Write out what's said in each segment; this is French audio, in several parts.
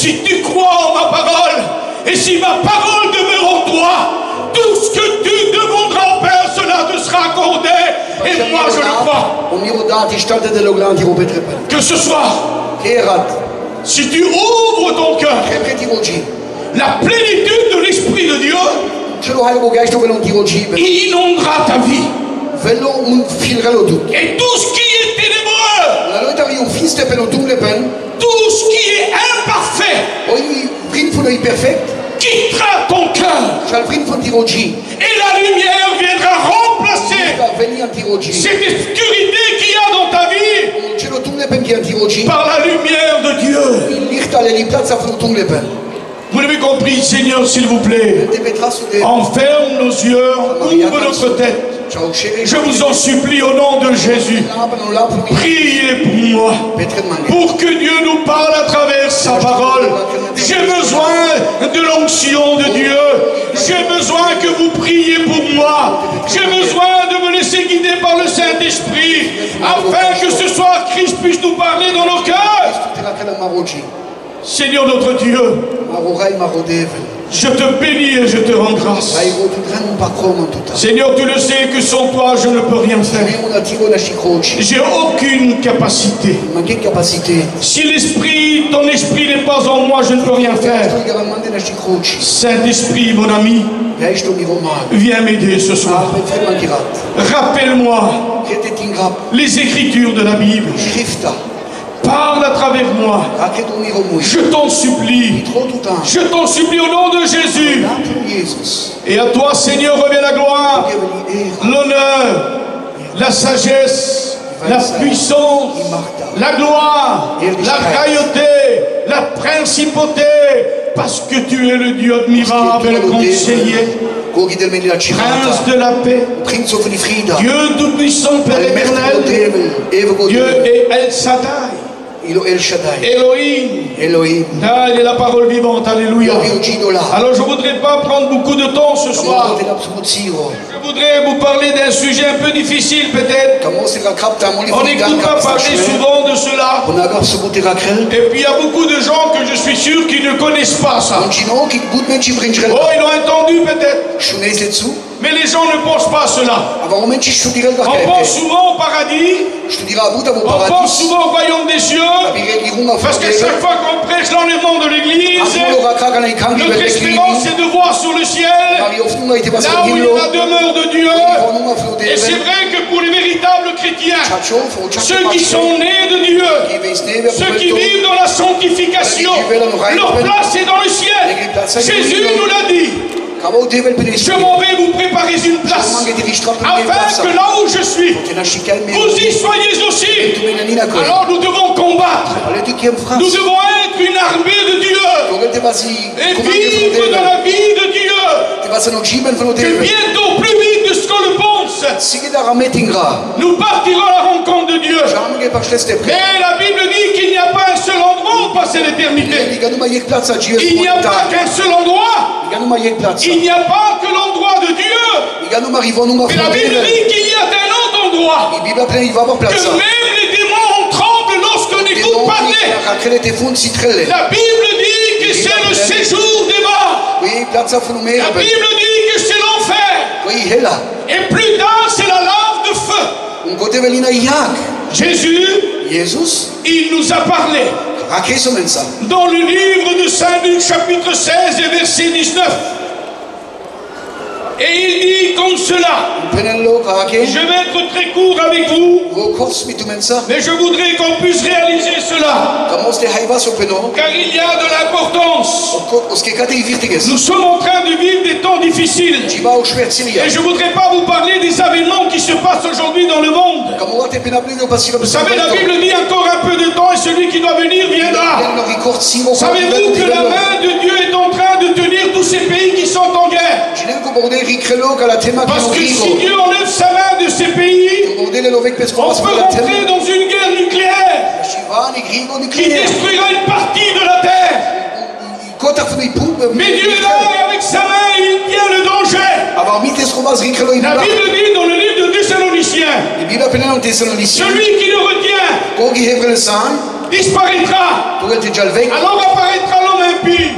si tu crois en ma parole, et si ma parole demeure en toi, tout ce que tu demanderas au Père, cela te sera accordé. Et moi, je le crois. Que ce soir, si tu ouvres ton cœur, la plénitude de l'Esprit de Dieu inondera ta vie. Et tout ce qui est ténébreux, tout ce qui est imparfait, quittera ton cœur. Et la lumière viendra remplacer cette obscurité qu'il y a dans ta vie par la lumière de Dieu. Vous l'avez compris, Seigneur, s'il vous plaît. Enferme nos yeux, couvre notre tête. Je vous en supplie au nom de Jésus. Priez pour moi, pour que Dieu nous parle à travers sa parole. J'ai besoin de l'onction de Dieu. J'ai besoin que vous priez pour moi. J'ai besoin de me laisser guider par le Saint-Esprit, afin que ce soir Christ puisse nous parler dans nos cœurs. Seigneur notre Dieu, je te bénis et je te rends grâce. Seigneur, tu le sais que sans toi je ne peux rien faire. J'ai aucune capacité. Si ton esprit n'est pas en moi, je ne peux rien faire. Saint-Esprit, mon ami, viens m'aider ce soir. Rappelle-moi les écritures de la Bible. Parle à travers moi. Je t'en supplie. Je t'en supplie au nom de Jésus. Et à toi, Seigneur, revient la gloire, l'honneur, la sagesse, la puissance, la gloire, la royauté, la principauté, parce que tu es le Dieu admirable, le conseiller, Prince de la paix, Dieu tout-puissant, Père éternel, Dieu est El Shaddai. Elohim. Ah, il est la parole vivante, alléluia. Alors je ne voudrais pas prendre beaucoup de temps ce soir. Je voudrais vous parler d'un sujet un peu difficile peut-être. On n'écoute pas parler souvent de cela. Et puis il y a beaucoup de gens que je suis sûr qui ne connaissent pas ça. Oh, ils l'ont entendu peut-être. Mais les gens ne pensent pas à cela. On pense souvent au paradis. On pense souvent au royaume des cieux. Parce qu'à chaque fois qu'on prêche l'enlèvement de l'église, notre espérance est de voir sur le ciel, là où il y a la demeure de Dieu. Et c'est vrai que pour les véritables chrétiens, ceux qui sont nés de Dieu, ceux qui vivent dans la sanctification, leur place est dans le ciel. Jésus nous l'a dit. Je m'en vais vous préparer une place, afin que là où je suis, vous y soyez aussi. Alors nous devons combattre. Nous devons être une armée de Dieu et vivre dans la vie de Dieu. Que bientôt, plus vite de ce qu'on le pense, nous partirons à la rencontre de Dieu. Mais la Bible dit qu'il n'y a pas un seul endroit où passer l'éternité. Il n'y a pas qu'un seul endroit. Il n'y a pas que l'endroit de Dieu. Mais la Bible dit qu'il y a un autre endroit. Que même les démons tremblent lorsqu'on écoute parler. La Bible dit que c'est le séjour des morts. La Bible dit que c'est l'enfer. Et plus tard, c'est la lave de feu. Jésus, il nous a parlé. Dans le livre de Saint Luc, chapitre 16 et verset 19. Et il dit comme cela. Je vais être très court avec vous, mais je voudrais qu'on puisse réaliser cela, car il y a de l'importance. Nous sommes en train de vivre des temps difficiles, et je ne voudrais pas vous parler des événements qui se passent aujourd'hui dans le monde. Vous savez, la Bible dit encore un peu de temps et celui qui doit venir viendra. Savez-vous que la main de Dieu est en train de tenir tous ces pays qui sont en guerre? Parce que si Dieu enlève sa main de ces pays, on peut rentrer dans une guerre nucléaire qui détruira une partie de la terre. Mais Dieu est là avec sa main, il tient le danger. La Bible dit dans le livre de Thessaloniciens, celui qui le retient disparaîtra. Alors apparaîtra l'homme impie,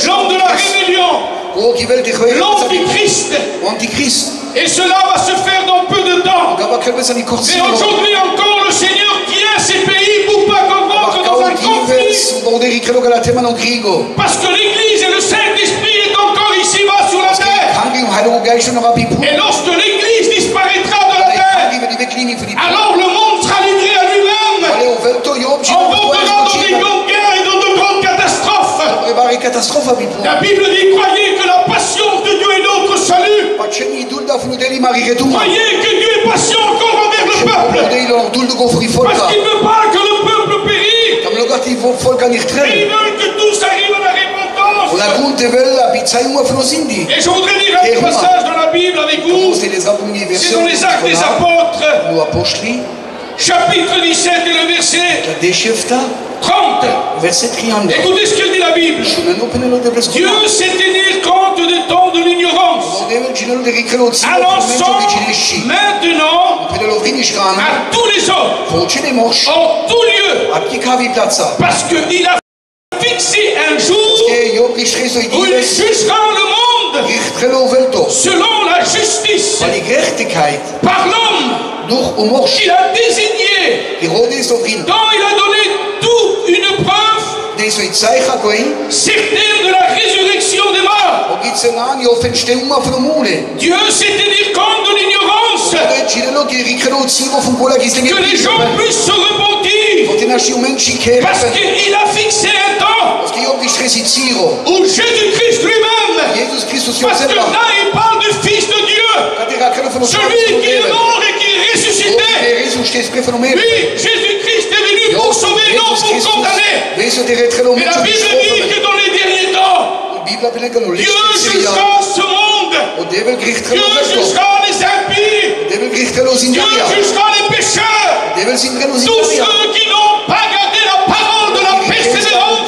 l'homme de la rébellion, l'antichrist. Et cela va se faire dans peu de temps. Et aujourd'hui encore, le Seigneur tient ces pays pour pas qu'on rentre dans un conflit. Parce que l'Église et le Saint-Esprit est encore ici-bas sur la terre. Et lorsque l'Église disparaîtra de la terre, alors le monde sera livré à lui-même. On rentrera dans des grandes guerres et dans de grandes catastrophes. La Bible dit, croyez que la patience de Dieu est notre salut. Croyez que Dieu est patient encore envers le peuple. Parce qu'il ne veut pas que le peuple périsse. Mais il veut que tous arrivent à la repentance. Et je voudrais lire un passage dans la Bible avec vous. C'est dans les Actes des Apôtres, chapitre 17 et le verset 30. Écoutez ce que dit la Bible. Dieu sait tenir compte des temps de l'ignorance, annonçant maintenant à tous les hommes, en tout lieu, parce qu'il a fixé un jour où il jugera le monde selon la justice par l'homme qu'il a désigné, dont il a donné toute une preuve certaine de la résurrection des morts. Dieu sait tenir compte de l'ignorance, que les gens puissent se repentir, parce qu'il a fixé un temps où Jésus-Christ lui-même, parce que là il parle du Fils de Dieu, celui qui est mort et qui est ressuscité. Oui, Jésus-Christ est venu pour sauver, non pour condamner. Mais la Bible dit que dans les derniers temps, Dieu jugera ce monde. Dieu jugera les impies. Dieu jugera les pécheurs. Tous ceux qui n'ont pas gardé la parole de la persévérance.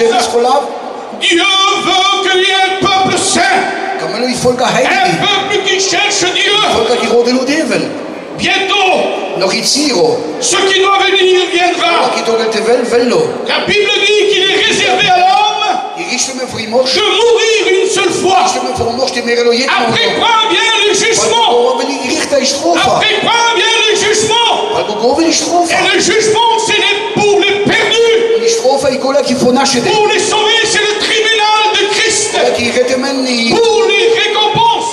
Dieu veut qu'il y ait un peuple saint, un peuple qui cherche Dieu. Bientôt, ce qui doit venir viendra. La Bible dit qu'il est réservé à l'homme de mourir une seule fois. Après quoi vient le jugement. Après quoi vient le jugement. Et le jugement, ce n'est pour les perdus. Pour les sauver, c'est le tribunal de Christ. Pour les récompenses.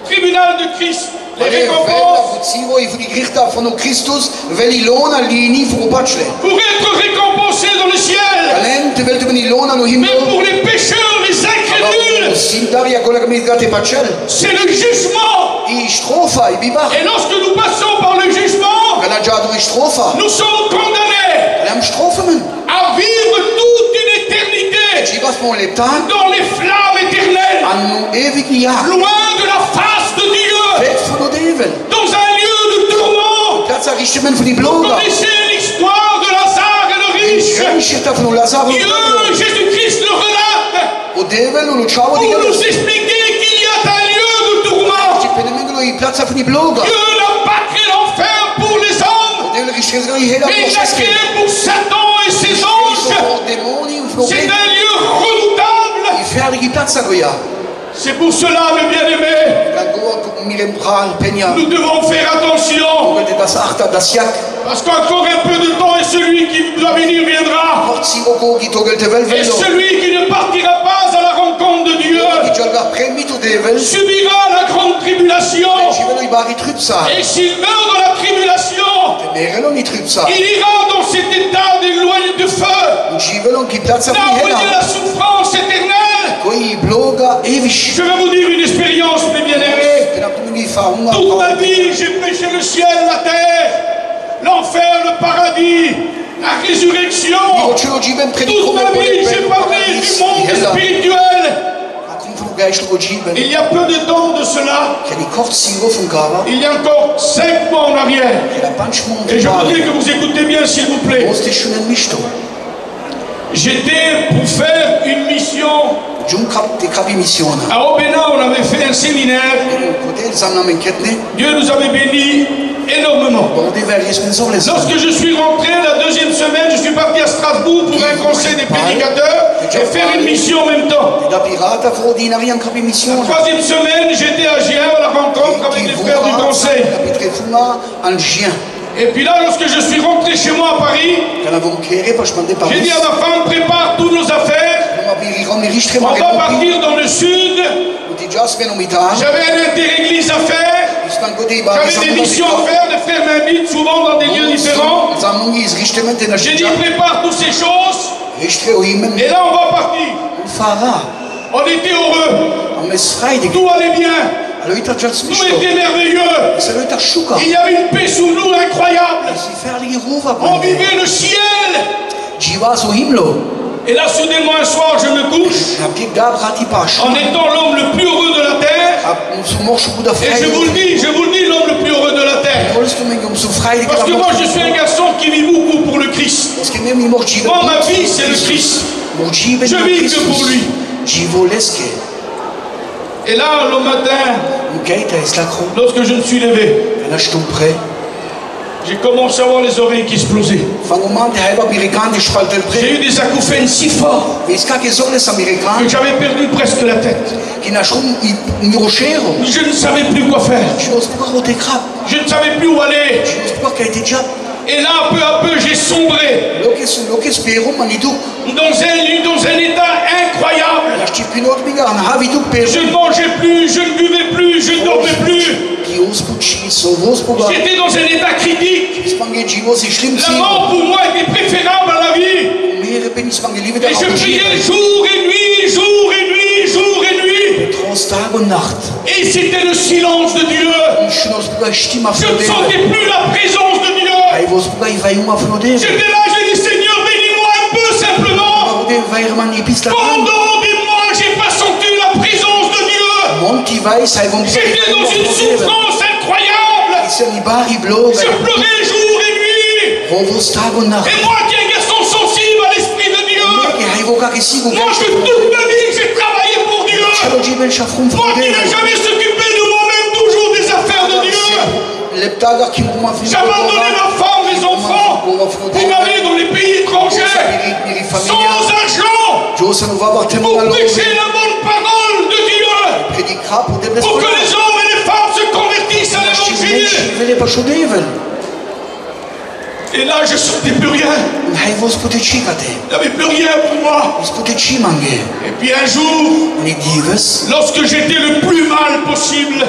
Tribunal de Christ. Les récompenses. Pour être récompensé dans le ciel. Mais pour les pécheurs, les incrédules, c'est le jugement. Et lorsque nous passons par le jugement, nous sommes condamnés à vivre toute une éternité dans les flammes éternelles, loin de la face de Dieu, dans un lieu de tourment. Vous connaissez l'histoire de Lazare et le riche. Dieu, Jésus-Christ le relate pour nous expliquer qu'il y a un lieu de tourment. Dieu n'a pas créé l'enfer pour les hommes, mais il l'a créé pour Satan et ses anges. C'est un lieu redoutable. C'est pour cela, mes bien-aimés, nous devons faire attention. Parce qu'encore un peu de temps et celui qui doit venir viendra. Et celui qui ne partira pas à la rencontre de Dieu subira la grande tribulation. Et s'il meurt dans la tribulation, il ira dans cet état d'éloigné de feu, là où il y a la souffrance éternelle. Je vais vous dire une expérience, mes bien-aimés. Toute ma vie, j'ai prêché le ciel, la terre, l'enfer, le paradis, la résurrection. Toute ma vie, j'ai parlé du monde spirituel. Il y a peu de temps de cela, il y a encore 5 mois en arrière, et je voudrais que vous écoutez bien s'il vous plaît. J'étais pour faire une mission. À Obéna, on avait fait un séminaire. Dieu nous avait bénis énormément. Lorsque je suis rentré la deuxième semaine, je suis parti à Strasbourg pour un conseil des prédicateurs et faire une mission en même temps. La 3e semaine, j'étais à Gien à la rencontre avec les frères du conseil. Et puis là, lorsque je suis rentré chez moi à Paris, j'ai dit à ma femme, prépare toutes nos affaires. On va partir dans le sud. J'avais un inter-église à faire. J'avais des missions à faire. Les frères m'invitent souvent dans des lieux différents. J'ai dit, prépare toutes ces choses. Et là, on va partir. On était heureux. Tout allait bien. Tout était merveilleux. Il y avait une paix sous nous incroyable. On vivait le ciel. Et là, soudainement, un soir, je me couche en étant l'homme le plus heureux de la terre. Et je vous le dis, l'homme le plus heureux de la terre. Parce que moi, je suis un garçon qui vit beaucoup pour le Christ. Moi, ma vie, c'est le Christ. Je vis que pour lui. Et là, le matin, lorsque je me suis levé, j'ai commencé à avoir les oreilles qui explosaient. J'ai eu des acouphènes si forts que j'avais perdu presque la tête. Je ne savais plus quoi faire. Je ne savais plus où aller. Et là, peu à peu, j'ai sombré dans un état incroyable. Je ne mangeais plus, je ne buvais plus, je ne dormais plus. J'étais dans un état critique. La mort pour moi était préférable à la vie. Et je priais jour et nuit, jour et nuit, jour et nuit. Et c'était le silence de Dieu. Je ne sentais plus la présence de Dieu. J'étais là, j'ai dit, Seigneur, bénis-moi un peu simplement. Pendant des mois, j'ai pas senti la présence de Dieu. J'étais dans une souffrance incroyable. Je pleurais jour et nuit. Et moi qui est un garçon sensible à l'Esprit de Dieu, moi que toute ma vie j'ai travaillé pour Dieu, moi qui n'ai jamais s'occupé de moi-même, toujours des affaires de Dieu. J'abandonnais ma femme, mes enfants, pour m'aller dans les pays étrangers, sans argent, pour prêcher la bonne parole de Dieu, pour que les hommes et les femmes se convertissent à l'évangile. Et là, je ne sentais plus rien. Il n'y avait plus rien pour moi. Et puis un jour, lorsque j'étais le plus mal possible,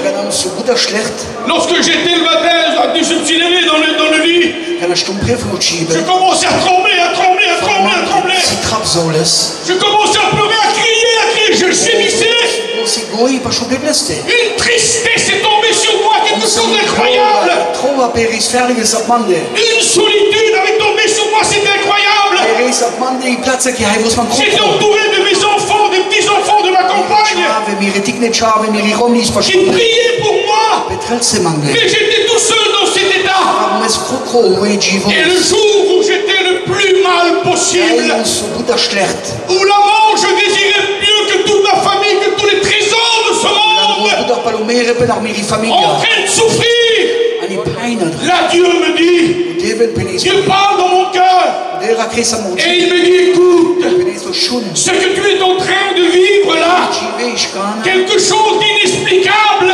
lorsque j'étais le matin, je me suis levé dans le lit, je commençais à trembler, à trembler, à trembler, à trembler. Je commençais à pleurer, à crier, je gémissais. Une tristesse est tombée sur moi, quelque chose d'incroyable. Une solitude avait tombé sur moi, c'était incroyable. J'étais entouré de mes enfants, des petits-enfants de ma compagne, qui priaient pour moi. Mais j'étais tout seul dans cet état. Et le jour où j'étais le plus mal possible, où la mort, je désirais mieux que toute ma famille, que tous les trésors de ce monde, en train de souffrir, là Dieu me dit, Dieu parle dans mon cœur, et il me dit, écoute, ce que tu es en train de vivre là, quelque chose d'inexplicable,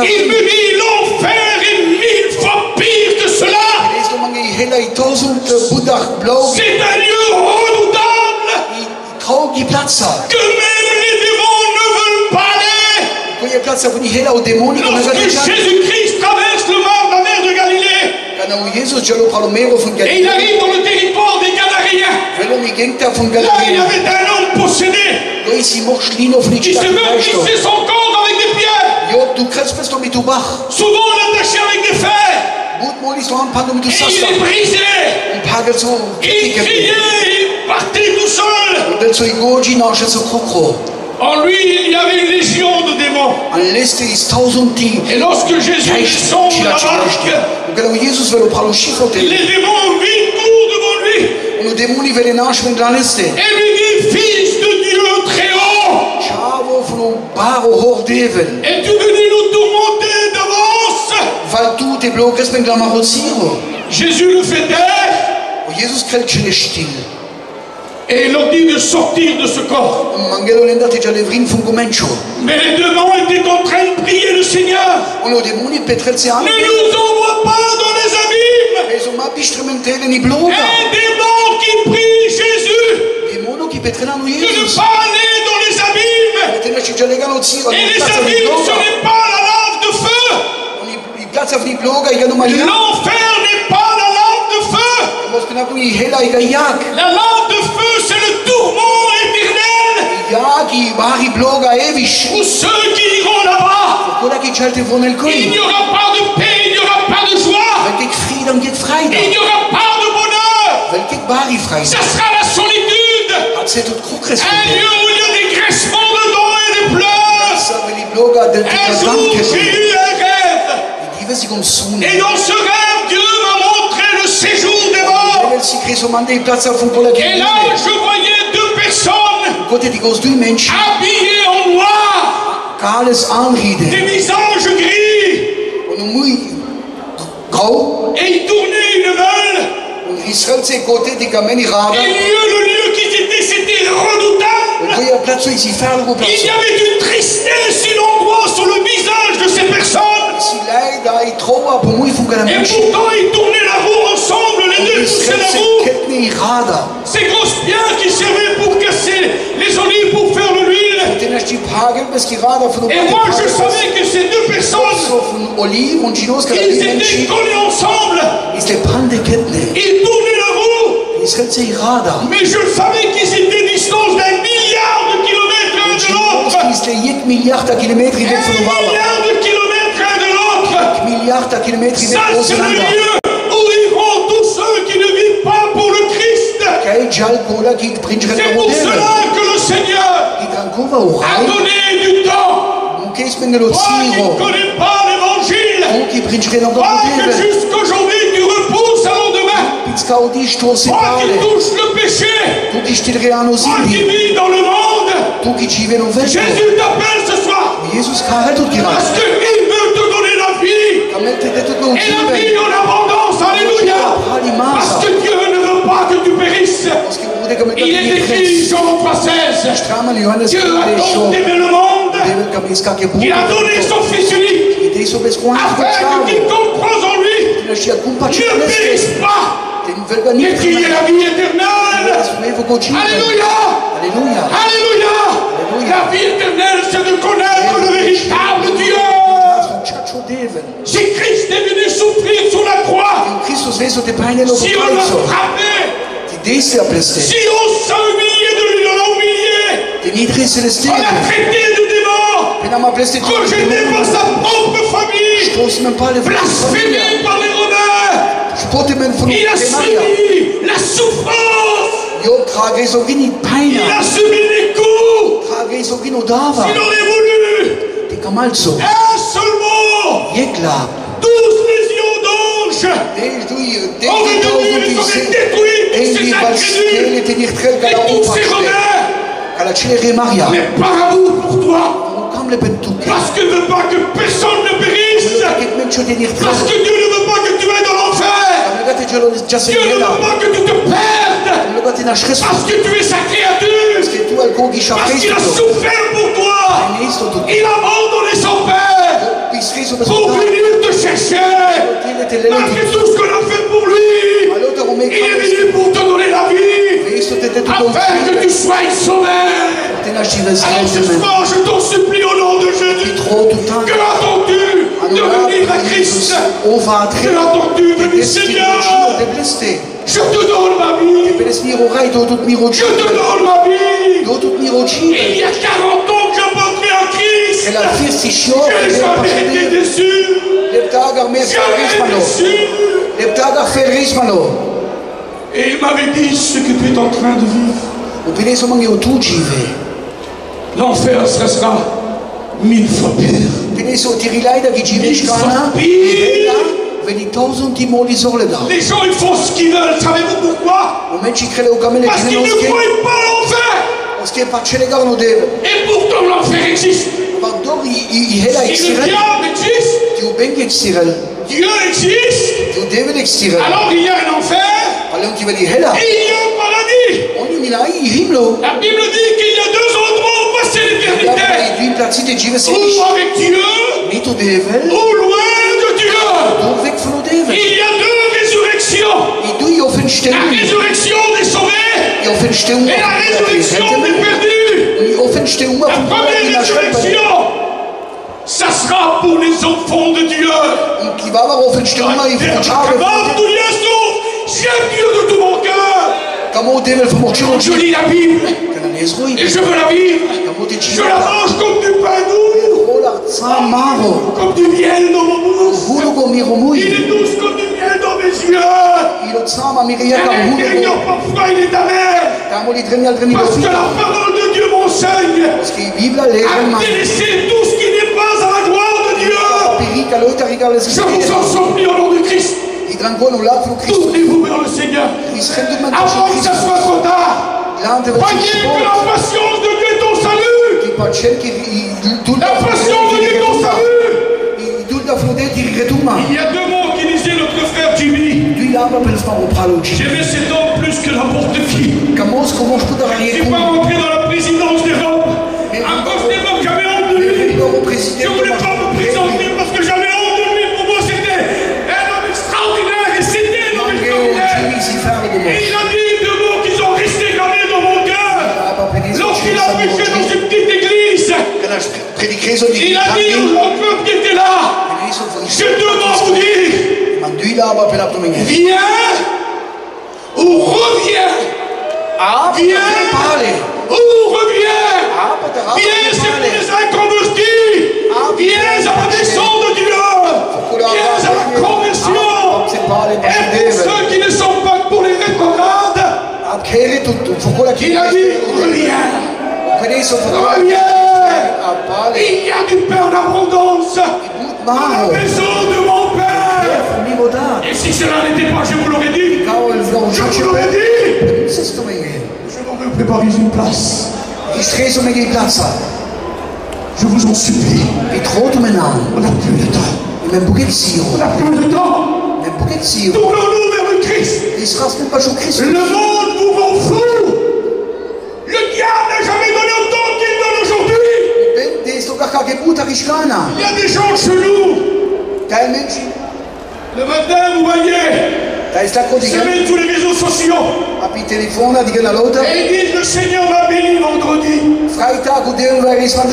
il me dit, l'enfer est 1000 fois pire que cela. C'est un lieu redoutable, que même les démons ne veulent pas aller. Lorsque Jésus-Christ traverse le mar, la mer de Galilée, et il arrive dans le territoire des Gadaréens, là il y avait un homme possédé, qui se meurtrissait son corps avec des pierres, souvent l'attaché avec des fers, et il est brisé, il criait, il partait tout seul. En lui, il y avait une légion de démons. Et lorsque Jésus descend de la barque, les démons vite courent devant lui. Et lui dit, Fils de Dieu très haut, es-tu venu nous tourmenter d'avance? Jésus le fait taire. Et Et il leur dit de sortir de ce corps. Mais les démons étaient en train de prier le Seigneur. Ne nous envoie pas dans les abîmes. Un démon qui prie Jésus de ne pas aller dans les abîmes. Et les abîmes, ce n'est pas la lave de feu. L'enfer n'est pas la lave de feu. La lave de feu, c'est le tourment éternel. Pour ceux qui iront là-bas, il n'y aura pas de paix, il n'y aura pas de joie, il n'y aura pas de bonheur. Ça sera la solitude. Un lieu où il y a des graissements de dents et des pleurs. Un jour, j'ai eu un rêve. Et dans ce rêve, Dieu m'a montré le séjour des morts. Et là, je voyais deux personnes habillées en noir, des visages gris, et ils tournaient une meule. Et le lieu qu'ils étaient, c'était redoutable. Il y avait une tristesse, une angoisse sur le visage de ces personnes. Et pourtant, ils tournaient la roue ensemble, les deux poussaient la roue. Ces grosses pierres qui servaient pour casser les olives pour faire de l'huile. Et moi, je savais que ces deux personnes, ils étaient collés ensemble. Ils tournaient la roue. Mais je savais qu'ils étaient distants d'un milliard de kilomètres l'un de l'autre. Un milliard de kilomètres l'un de l'autre. Ça, c'est le lieu où iront tous ceux qui ne vivent pas pour le Christ. C'est pour cela que le Seigneur a donné du temps. Toi qui ne connais pas l'évangile, toi que jusqu'aujourd'hui tu repousses à lendemain, toi qui touches le péché, toi qui vis dans le monde, Jésus t'appelle ce soir parce qu'il veut te donner la vie et la vie en abondance. Alléluia. Parce que Dieu ne veut pas que tu périsses. Il est écrit Jean 3,16, Dieu a donc aimé le monde qu'il a donné son Fils unique afin que quiconque croit en lui ne périsse pas mais qu'il ait la vie éternelle. Alléluia. Alléluia. La vie éternelle, c'est de connaître le véritable Dieu. Si Christ est venu souffrir sur la croix, si on l'a frappé, si on s'est humilié de lui, on l'a humilié, on l'a traité de démon, rejeté par sa propre famille, blasphémé par les Romains, il a subi la souffrance, il a subi les coups. S'il aurait voulu un seul mot, 12 légions d'anges auraient détruit tous ces incrédules et tous ces Romains. Mais par amour pour toi, parce qu'il ne veut pas que personne ne périsse, parce que Dieu ne veut pas que tu ailles dans l'enfer, Dieu ne veut pas que tu te perdes, parce que tu es sa créature, parce qu'il a souffert pour toi, il a abandonné son Père pour venir te chercher. Malgré tout ce qu'on a fait pour lui, il est venu pour te donner la vie, afin que tu sois sauvé. Alors ce soir, je t'en supplie au nom de Jésus, que attends-tu de venir à Christ? Que attends-tu de venir, Seigneur? Je te donne ma vie. Je te donne ma vie. Il y a 40 ans que j'apportais à Christ. Je n'ai jamais été déçu. Jamais déçu. Et il m'avait dit ce que tu es en train de vivre. L'enfer sera 1000 fois pire. 1000 fois pire. Les gens ils font ce qu'ils veulent. Savez-vous pourquoi? Parce qu'ils ne croient pas à l'enfer. Et pourtant l'enfer existe. Si le diable existe, Dieu existe. Alors il y a un enfer. il y a un paradis. La Bible dit qu'il y a deux endroits où passer l'éternité. Ou avec Dieu, ou loin de Dieu. Il y a deux résurrections. La résurrection des sauvés et la résurrection des perdus. La première résurrection, ça sera pour les enfants de Dieu. J'aime Dieu de tout mon cœur. Je lis la Bible et je veux la vivre. Je la mange comme du pain doux, comme du miel dans mon bouche. Il est douce comme du miel dans mes yeux. Et à l'intérieur parfois il est amer. Parce que la parole de Dieu m'enseigne à délaisser tout ce qui n'est pas à la gloire de Dieu. Je vous en supplie au nom de Christ. Tournez-vous vers le Seigneur avant que ça soit trop tard. Voyez que la patience de Dieu est ton salut. La patience de Dieu est ton salut. Il y a deux mots qui disaient notre frère Jimmy. J'aimais cet homme plus que n'importe qui. Je ne suis pas rentré dans la présidence des Robes à cause des mots que j'avais honte de lui. Je ne voulais pas me présenter parce que j'avais honte de lui. Pour moi c'était un homme extraordinaire et c'était un homme extraordinaire. Et il a dit deux mots qui sont restés gravés dans mon cœur. Lorsqu'il a prêché dans une petite église, il a dit au peuple qui était là, je demande vous dire, viens ou reviens. Viens ou reviens. Viens, c'est pour les inconvertis. Viens à la maison de Dieu. Viens à la conversion. Et pour ceux qui ne sont pas pour les rétrogrades, il a dit reviens. Reviens. Il y a du pain en abondance dans la maison de mon Père. Et si cela n'était pas, je vous l'aurais dit. Je vous l'aurais dit. Je m'en veux préparer une place. Je vous en supplie. On n'a plus de temps. On n'a plus de temps. Tournons-nous vers le Christ. Le monde vous rend fou. Le diable n'a jamais donné autant qu'il donne aujourd'hui. Il y a des gens chelous. Le matin, vous voyez, ils se mettent tous les réseaux sociaux. Et ils disent le Seigneur m'a béni vendredi.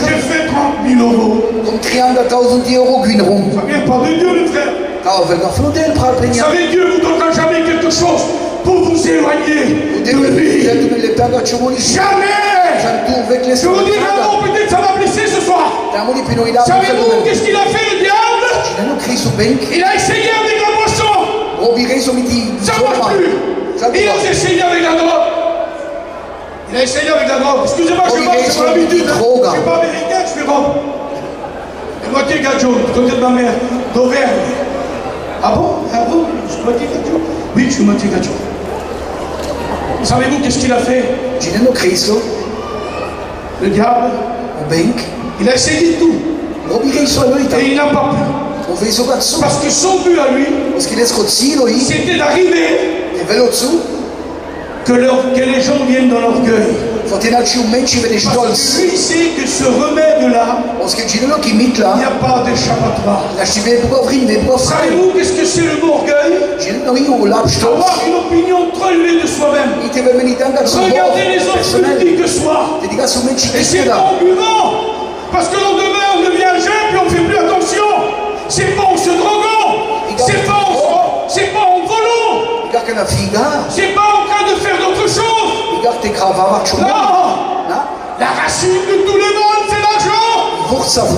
J'ai fait 30 000 euros. Ça vient pas de Dieu, le frère. Vous savez, Dieu ne vous donnera jamais quelque chose pour vous éloigner de lui. Jamais. Je vous dis vraiment, peut-être ça va blesser ce soir. Savez-vous qu'est-ce qu'il a fait, le diable? Il a essayé avec la boisson. Ça ne marche plus. Il a essayé avec la drogue. Excusez-moi, je marche sur l'habitude. Je ne suis pas américain, je suis rome. Et moitié gajo, du côté de ma mère, d'Auvergne. Ah bon? Je suis moitié gajo. Oui, je suis moitié gajo. Savez-vous qu'est-ce qu'il a fait? Le diable, il a essayé tout. Et il n'a pas pu. Parce que son but à lui, c'était d'arriver que les gens viennent dans l'orgueil. Parce que lui sait que ce remède-là, il n'y a pas d'échappatoire. Savez-vous qu'est-ce que c'est le mot orgueil? Avoir une opinion trop élevée de soi-même. Regardez les autres plus petits que soi. Et c'est pas en buvant. Parce que l'on devient jeune puis on ne fait plus attention. C'est pas en se droguant. C'est pas en volant. C'est pas en train de faire d'autres choses. Non. La racine de tout le mal, c'est l'argent.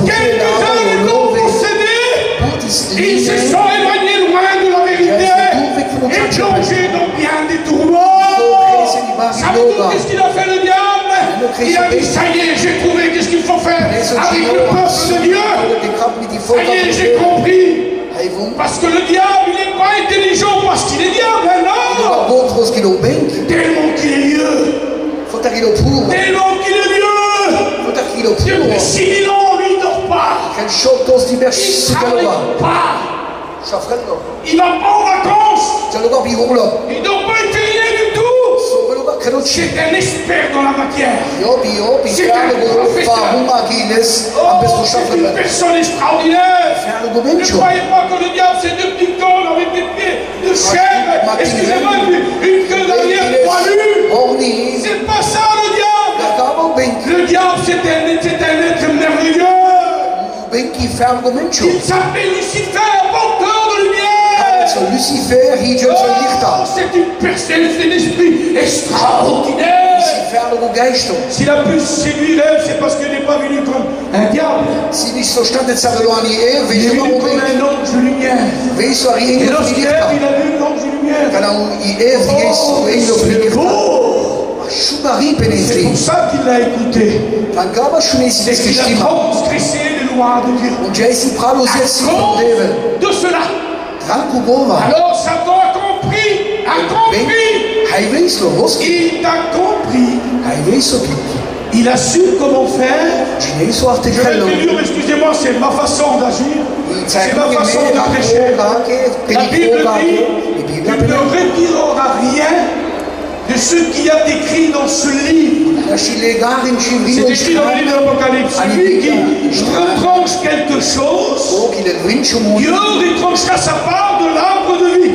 Quelques-uns l'ont possédé. Ils se sont éloignés loin de la vérité et plongés dans bien des tourments. Savez-vous qu'est-ce qu'il a fait le diable? Il a dit ça y est, j'ai trouvé qu'est-ce qu'il faut faire avec le peuple de Dieu. Ça y est, j'ai compris. Parce que le diable, il n'est pas intelligent parce qu'il est diable, non. Tellement qu'il est vieux. Tellement qu'il est vieux. Depuis 6 000 ans, lui, il ne dort pas. Il ne travaille pas. Il ne va pas en vacances. Il ne dort pas, il fait C'est un expert dans la matière. C'est un professeur. C'est une personne extraordinaire. Ne croyez pas que le diable c'est deux petits cornes avec des pieds de chèvre. Excusez-moi, une queue d'arrière poilue. C'est pas ça le diable. Le diable c'est un être merveilleux. Il s'appelle Lucifer, porteur de lumière. C'est une personne, c'est un esprit extraordinaire. S'il a pu séduire Ève, c'est parce qu'il n'est pas venu comme un diable. Il est venu comme un ange de lumière. Et lorsqu'Ève, il a vu l'ange de lumière. C'est beau. C'est pour ça qu'il l'a écouté. C'est qu'il a transgressé les lois de Dieu. À cause de cela. Alors Satan a compris. Il t'a compris. Il a su comment faire. Je vais te dire, excusez-moi, c'est ma façon d'agir. C'est ma façon de prêcher. La Bible dit, tu ne retireras rien de ce qui est écrit dans ce livre. C'est écrit dans le livre de l'Apocalypse. Celui qui retranche quelque chose, Dieu retranchera sa part de l'arbre de vie.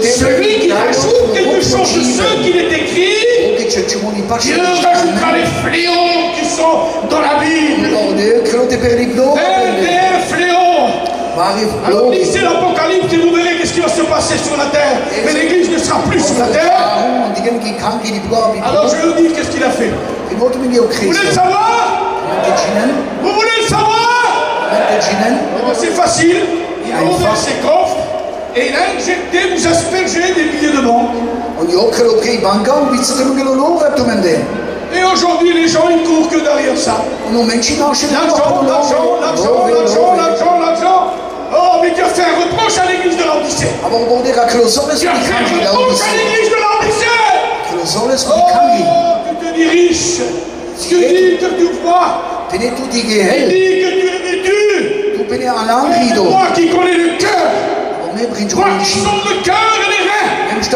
Celui qui rajoute quelque chose de ce qu'il est écrit, Dieu rajoutera les fléaux qui sont dans la Bible. 21 fléaux. Alors lisez l'Apocalypse et vous verrez qu'est-ce qui va se passer sur la terre. Mais l'Église ne sera plus sur la terre. Alors je vais vous dire qu'est-ce qu'il a fait. Vous voulez le savoir? Vous voulez le savoir? C'est facile. Il a ouvert ses coffres et il a injecté, vous aspergé des billets de banque. Et aujourd'hui, les gens, ils courent que derrière ça. L'argent. Oh, mais tu as fait un reproche à l'église de l'Odyssée. Tu as fait un reproche à l'église de l'Odyssée. Oh, tu te dis riche. Tu dis que tu vois. Tu dis que tu es vêtu. Mais moi qui connais le cœur. Moi qui sonde le cœur et les reins. Je te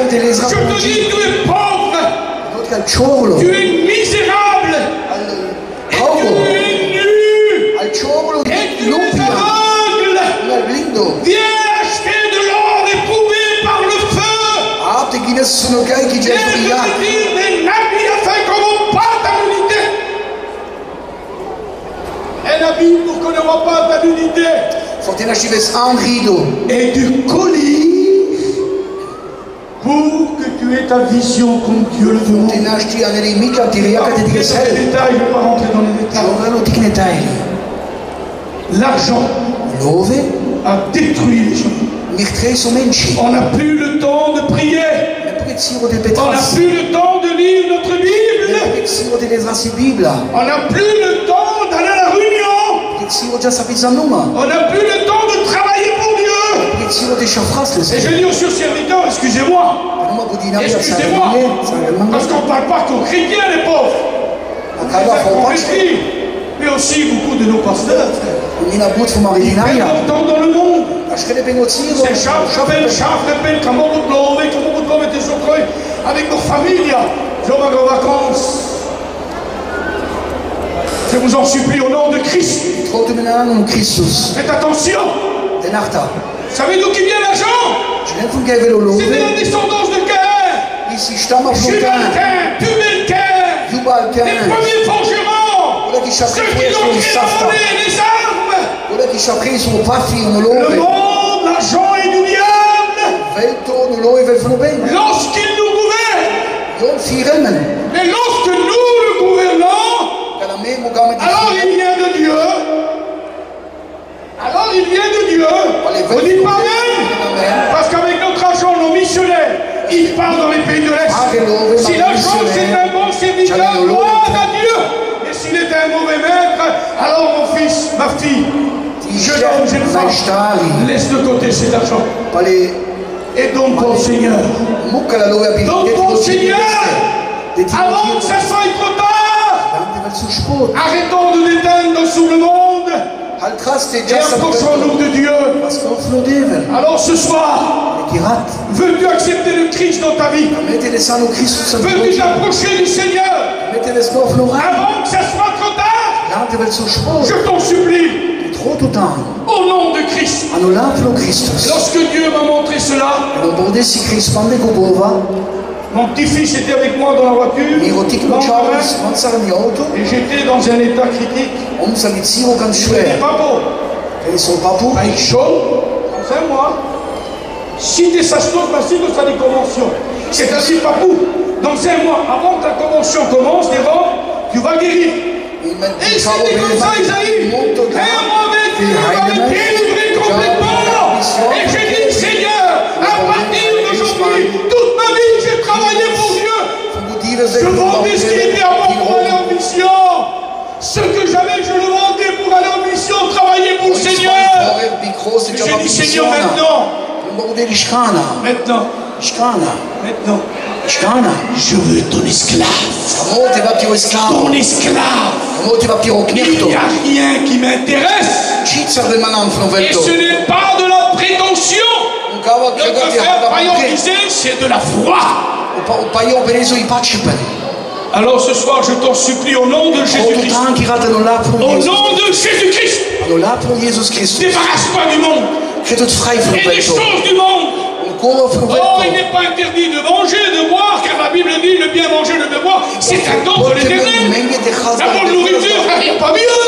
dis, tu es pauvre. Tu es misérable. Et tu es nu. Et tu es aveugle. Viens acheter de l'or éprouvé par le feu. Viens te dire des habits afin qu'on ne voit pas ta nudité. Un habit pour qu'on ne voit pas ta nudité. Et du colis pour que tu aies ta vision comme Dieu le veut. Je ne vais pas rentrer dans les détails. L'argent a détruit les gens. On n'a plus le temps de prier. On n'a plus le temps de lire notre Bible. On n'a plus le temps d'aller à la réunion. On n'a plus le temps de travailler pour Dieu. Et je dis aux surserviteurs, excusez-moi. Excusez-moi. Parce qu'on ne parle pas qu'aux chrétiens, les pauvres. Mais aussi beaucoup de nos pasteurs, frère. Ils perdent leur temps dans le monde. C'est avec nos familles, nos vacances. Je vous en supplie au nom de Christ. Faites attention. Vous savez d'où qui vient l'argent? C'est de la descendance de Caïn. Tubal-Caïn. Les premiers forgerons. Ceux qui ont créé les armes. Le monde, l'argent et du diable. Lorsqu'il nous gouverne. Mais lorsque nous le gouvernons, alors il vient de Dieu. On dit pas même. Parce qu'avec notre argent, nos missionnaires, ils partent dans les pays de l'Est. Si l'argent c'est un bon serviteur, gloire à Dieu. Et s'il est un mauvais maître, alors mon fils, ma fille, jeune homme, jeune femme, laisse de côté cet argent. Et donne ton Seigneur. Donne ton Seigneur. Avant que ça soit trop tard. Arrêtons de déteindre sur le monde. Et approchons-nous de Dieu. Alors ce soir, veux-tu accepter le Christ dans ta vie? Veux-tu t'approcher du Seigneur avant que ça soit trop tard? Je t'en supplie. Au nom de Christ. Lorsque Dieu m'a montré cela, mon petit-fils était avec moi dans la voiture, et j'étais dans un état critique. C'était pas beau. Avec chaud, dans un mois. Si tu s'achètes facile, tu as des conventions. C'est-à-dire, papou, dans un mois, avant que la convention commence, tu vas guérir. Et c'était comme ça, Isaïe. Un mois avec Dieu va me délivrer complètement. Et j'ai dit, Seigneur, à partir d'aujourd'hui, toute ma vie, j'ai travaillé pour Dieu. Je vendais ce qui était à moi pour aller en mission. Ce que j'avais, je le vendais pour aller en mission, travailler pour le Seigneur. J'ai dit, Seigneur, maintenant, je veux ton esclave. Ton esclave. Il n'y a rien qui m'intéresse. Et ce n'est pas de la prétention. Notre frère Payon disait, c'est de la foi. Alors ce soir, je t'en supplie au nom de Jésus-Christ. Au nom de Jésus-Christ. Débarrasse-toi du monde. Et des choses du monde. Oh, il n'est pas interdit de manger, de boire, car la Bible dit le bien manger, le bien boire, c'est un don de l'Éternel. La bonne nourriture, il n'y a pas mieux.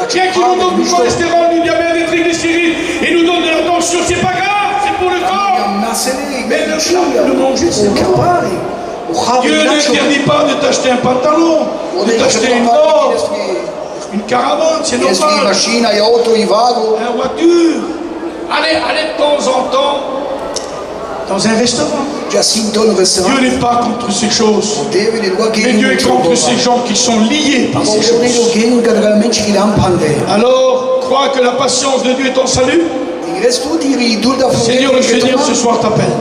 Tiens, qui nous donne du cholestérol, du diabète, des triglycérides, et nous donne de la tension, c'est pas grave, c'est pour le corps. Mais le manger, c'est bon. Dieu n'interdit pas de t'acheter un pantalon, de t'acheter une robe, une caravane, c'est normal. Une voiture. Allez de temps en temps dans un restaurant. Dieu n'est pas contre ces choses. Mais Dieu est contre ces gens qui sont liés par ces choses. Alors, crois que la patience de Dieu est ton salut. Seigneur, le Seigneur ce soir t'appelle.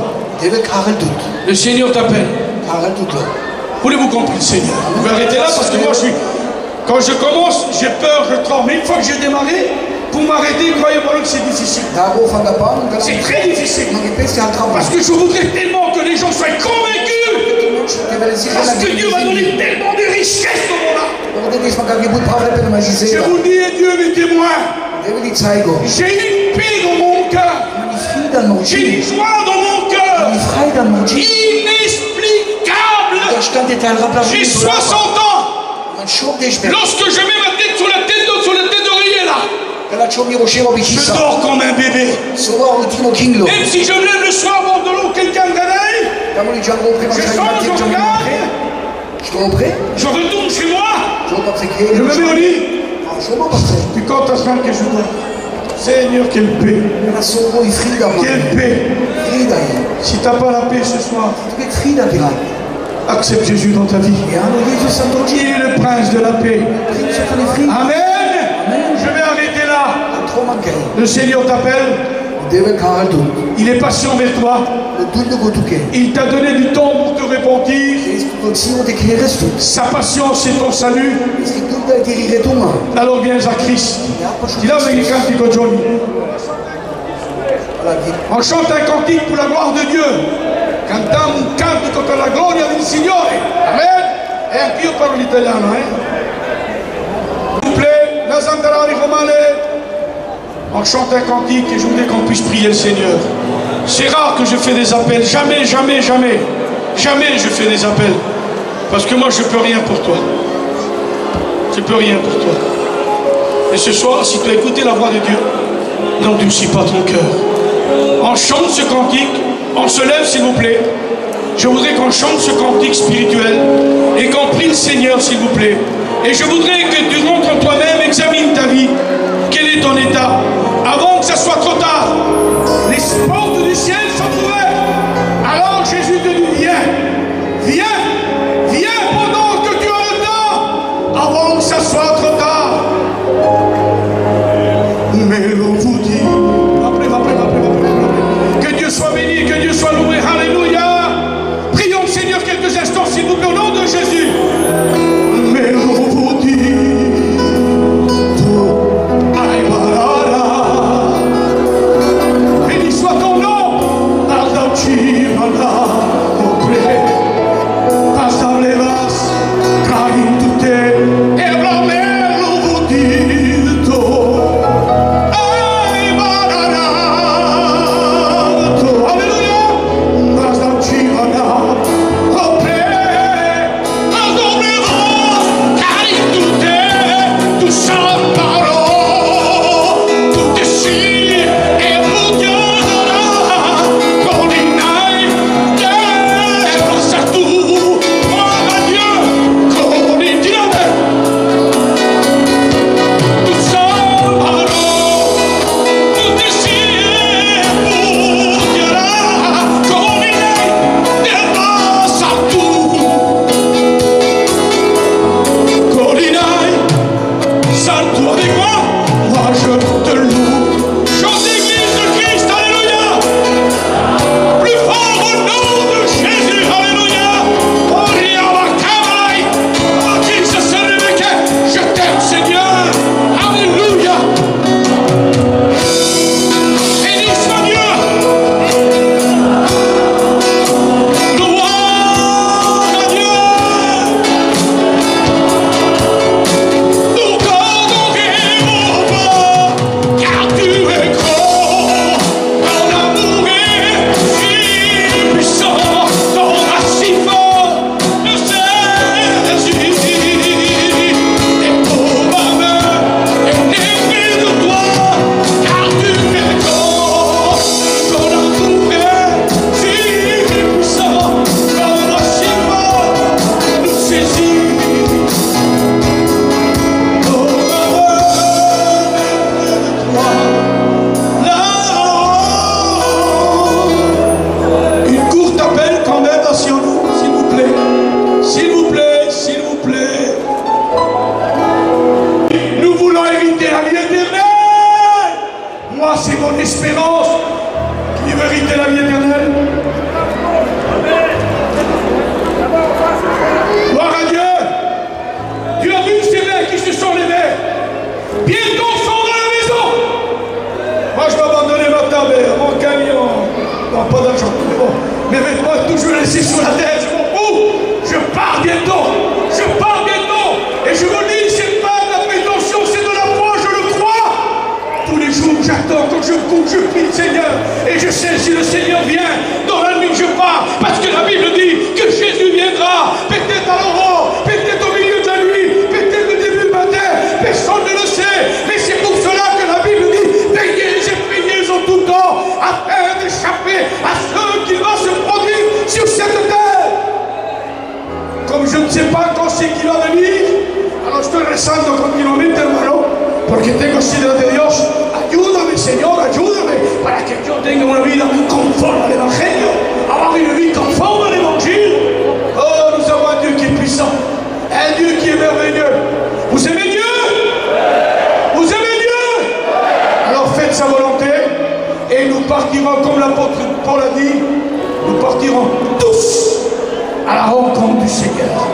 Le Seigneur t'appelle. Voulez-vous comprendre, Seigneur? Vous pouvez arrêter là parce que moi quand je commence, j'ai peur, je tremble. Mais une fois que j'ai démarré, pour m'arrêter, croyez-moi que c'est difficile. C'est très difficile. Parce que je voudrais tellement que les gens soient convaincus. Parce que Dieu m'a donné tellement de richesses dans mon âme. Je vous dis, et Dieu m'est témoin. J'ai une paix dans mon cœur. J'ai une joie dans mon cœur. Inexplicable. J'ai 60 ans. Lorsque je mets ma tête sur la tête d'oreiller là, je dors comme un bébé. Même si je me lève le soir, bord de l'eau, quelqu'un me réveille, je change, je regarde, je retourne chez moi, je me mets au lit. Puis quand ta semaine que je dors, Seigneur, quelle paix. Quelle paix. Si tu n'as pas la paix ce soir, accepte Jésus dans ta vie. Il est le prince de la paix. Amen. Je vais arrêter là. Le Seigneur t'appelle. Il est patient avec toi. Il t'a donné du temps pour te repentir. Sa patience est ton salut. Alors viens à Christ. On chante un cantique pour la gloire de Dieu. Cantiamo un cantico per la gloria del Signore. Amen. E anch'io parlo l'italiano, S'il vous plaît, la Zandarari Romane. On chante un cantique et je voudrais qu'on puisse prier le Seigneur. C'est rare que je fais des appels. Jamais je fais des appels. Parce que moi je peux rien pour toi. Je peux rien pour toi. Et ce soir, si tu as écouté la voix de Dieu, n'endurcis pas ton cœur. On chante ce cantique. On se lève s'il vous plaît. Je voudrais qu'on chante ce cantique spirituel et qu'on prie le Seigneur s'il vous plaît. Et je voudrais que tu rentres en toi-même, examine ta vie. Quel est ton état? Avant que ça soit trop tard. Les portes du ciel sont ouvertes. Alors Jésus te dit, viens pendant que tu as le temps. Avant que ça soit trop tard. Mais l'on vous dit, que Dieu soit béni, que Dieu soit loué. Alléluia. Prions le Seigneur quelques instants, s'il vous plaît, au nom de Jésus. Mais l'on vous dit, aïe, voilà. c'est mon espérance qui mérite la vie éternelle. Gloire à Dieu. Dieu a vu ces mains qui se sont levées. Bientôt sont dans la maison. Moi je vais abandonner ma table, mon camion. Non, pas d'argent. Mes vêtements toujours laissés sur la tête. Je m'en fous. Je pars bientôt. Je pars bientôt. Et je vous dis, c'est pas de la prétention, c'est de la foi, je le crois. Tous les jours, j'attends, quand je cours, je prie le Seigneur. Et je sais, si le Seigneur vient, dans la nuit, je pars. Parce que la Bible dit que Jésus viendra. Peut-être à l'aurore, peut-être au milieu de la nuit, peut-être au début du matin. Personne ne le sait. Mais c'est pour cela que la Bible dit, veillez et priez en tout temps, afin d'échapper à ce qui va se produire sur cette terre. Como yo no sé quand c'est qu'il va venir, alors estoy rezando continuamente, hermano, porque tengo sed de Dios. Ayúdame, Señor, ayúdame, para que yo tenga una vida conforme al Evangelio, avoir une vie conforme à l'Évangile. Oh, nous avons un Dieu qui est puissant, un Dieu qui est merveilleux. Vous aimez Dieu? Vous aimez Dieu? Alors faites sa volonté, et nous partirons, comme l'apôtre Paul a dit, nous partirons tous à la rencontre du Seigneur.